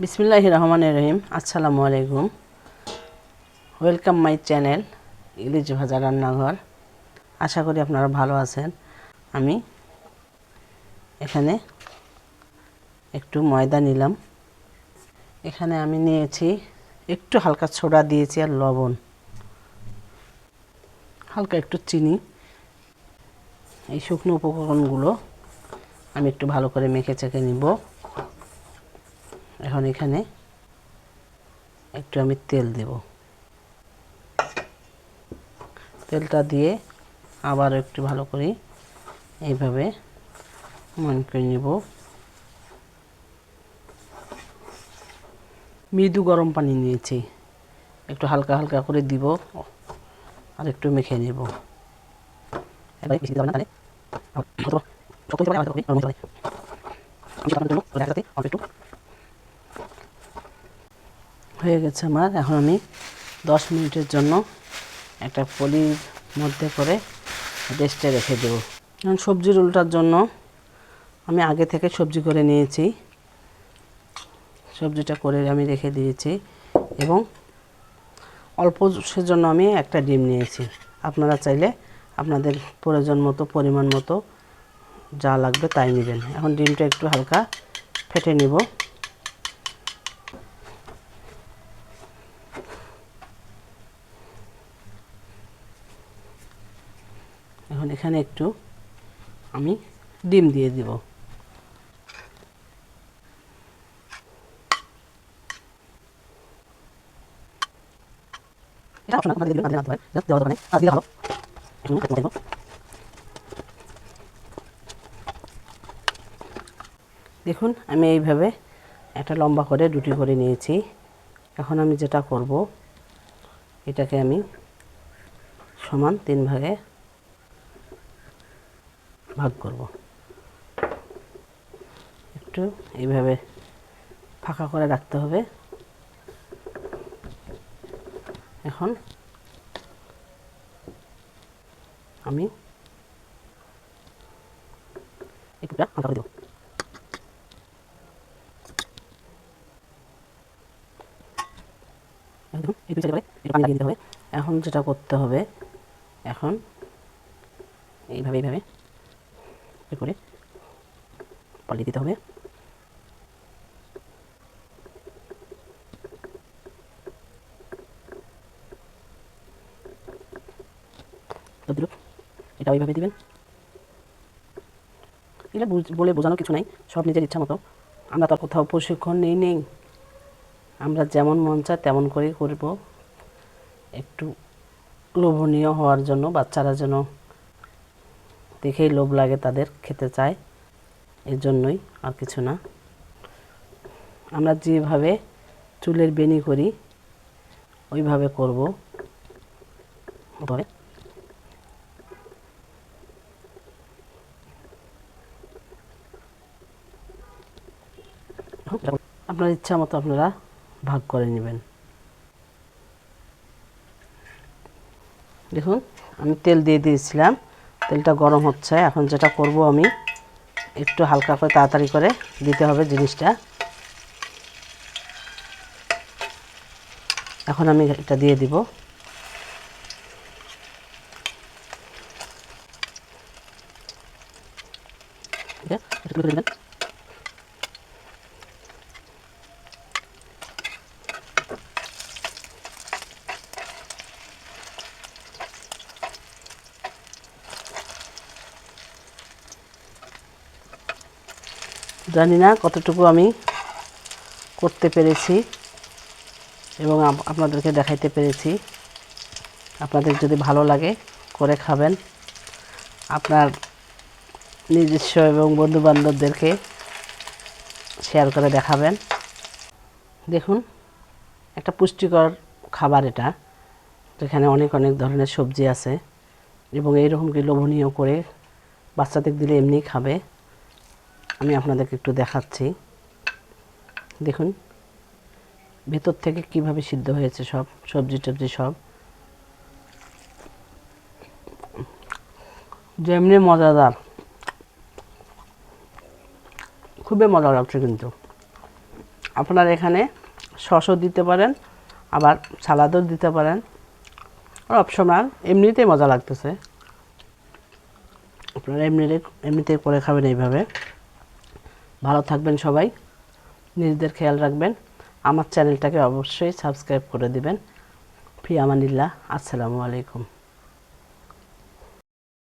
বিসমিল্লাহির রহমানির রহিম। আসসালামু আলাইকুম। ওয়েলকাম মাই চ্যানেল ইলিশ ভাজা রান্নাঘর। আশা করি আপনারা ভালো আছেন। আমি এখানে একটু ময়দা নিলাম। এখানে আমি নিয়েছি একটু হালকা সোডা দিয়েছি আর লবণ, হালকা একটু চিনি। এই শুকনো উপকরণগুলো আমি একটু ভালো করে মেখে চেখে নিব। এখন এখানে একটু আমি তেল দেব। তেলটা দিয়ে আবার একটু ভালো করে এইভাবে মান করে নেব। মৃদু গরম পানি নিয়েছি, একটু হালকা হালকা করে দিব আর একটু মেখে নেব। হয়ে গেছে আমার। এখন আমি 10 মিনিটের জন্য একটা পলির মধ্যে করে রেস্টে রেখে দেব। এখন সবজি রোলটার জন্য আমি আগে থেকে সবজি করে নিয়েছি। সবজিটা করে আমি রেখে দিয়েছি এবং অল্প জন্য আমি একটা ডিম নিয়েছি। আপনারা চাইলে আপনাদের প্রয়োজন মতো পরিমাণ মতো যা লাগবে তাই নেবেন। এখন ডিমটা একটু হালকা ফেটে নেব। এখন এখানে একটু আমি ডিম দিয়ে দিব। দেখুন আমি এইভাবে একটা লম্বা করে রুটি করে নিয়েছি। এখন আমি যেটা করব, এটাকে আমি সমান 3 ভাগে ভাগ করব। একটু এইভাবে ফাঁকা করে রাখতে হবে। এখন আমি একটুটা হালকা করে দেব। একদম এই দুই সাইডে একটু পানি লাগিয়ে দিতে হবে। এখন যেটা করতে হবে, এখন এইভাবে করে পাল্টে দিতে হবে। এটা ওইভাবে দিবেন। এটা বলে বোঝানোর কিছু নাই, সব নিজের ইচ্ছা মতো। আমরা তো কোথাও প্রশিক্ষণ নেই। আমরা যেমন মন চায় তেমন করেই করব। একটু লোভনীয় হওয়ার জন্য, বাচ্চারা যেন দেখেই লোভ লাগে, তাদের খেতে চায়, এর জন্যই, আর কিছু না। আমরা যেভাবে চুলের বেনি করি ওইভাবে করব। আপনার ইচ্ছা মতো আপনারা ভাগ করে নেবেন। দেখুন আমি তেল দিয়ে দিয়েছিলাম, তেলটা গরম হচ্ছে। এখন যেটা করব, আমি একটু হালকা করে তাড়াতাড়ি করে দিতে হবে জিনিসটা। এখন আমি এটা দিয়ে দিব। জানি না কতটুকু আমি করতে পেরেছি এবং আপনাদেরকে দেখাইতে পেরেছি। আপনাদের যদি ভালো লাগে করে খাবেন, আপনার নিজস্ব এবং বন্ধুবান্ধবদেরকে শেয়ার করে দেখাবেন। দেখুন একটা পুষ্টিকর খাবার এটা, যেখানে অনেক ধরনের সবজি আছে এবং এইরকম কি লোভনীয় করে বাচ্চাদের দিলে এমনি খাবে। আমি আপনাদেরকে একটু দেখাচ্ছি। দেখুন ভেতর থেকে কিভাবে সিদ্ধ হয়েছে সব সবজি টবজি সব, যেমনি মজাদার, খুবই মজা লাগছে কিন্তু। আপনারা এখানে সসও দিতে পারেন, আবার সালাদও দিতে পারেন, অপশনাল। এমনিতেই মজা লাগতেছে, আপনারা এমনিতে করে খাবেন এইভাবে। ভালো থাকবেন সবাই, নিজেদের খেয়াল রাখবেন। আমার চ্যানেলটাকে অবশ্যই সাবস্ক্রাইব করে দিবেন। ফি আমানিল্লাহ, আসসালামু আলাইকুম।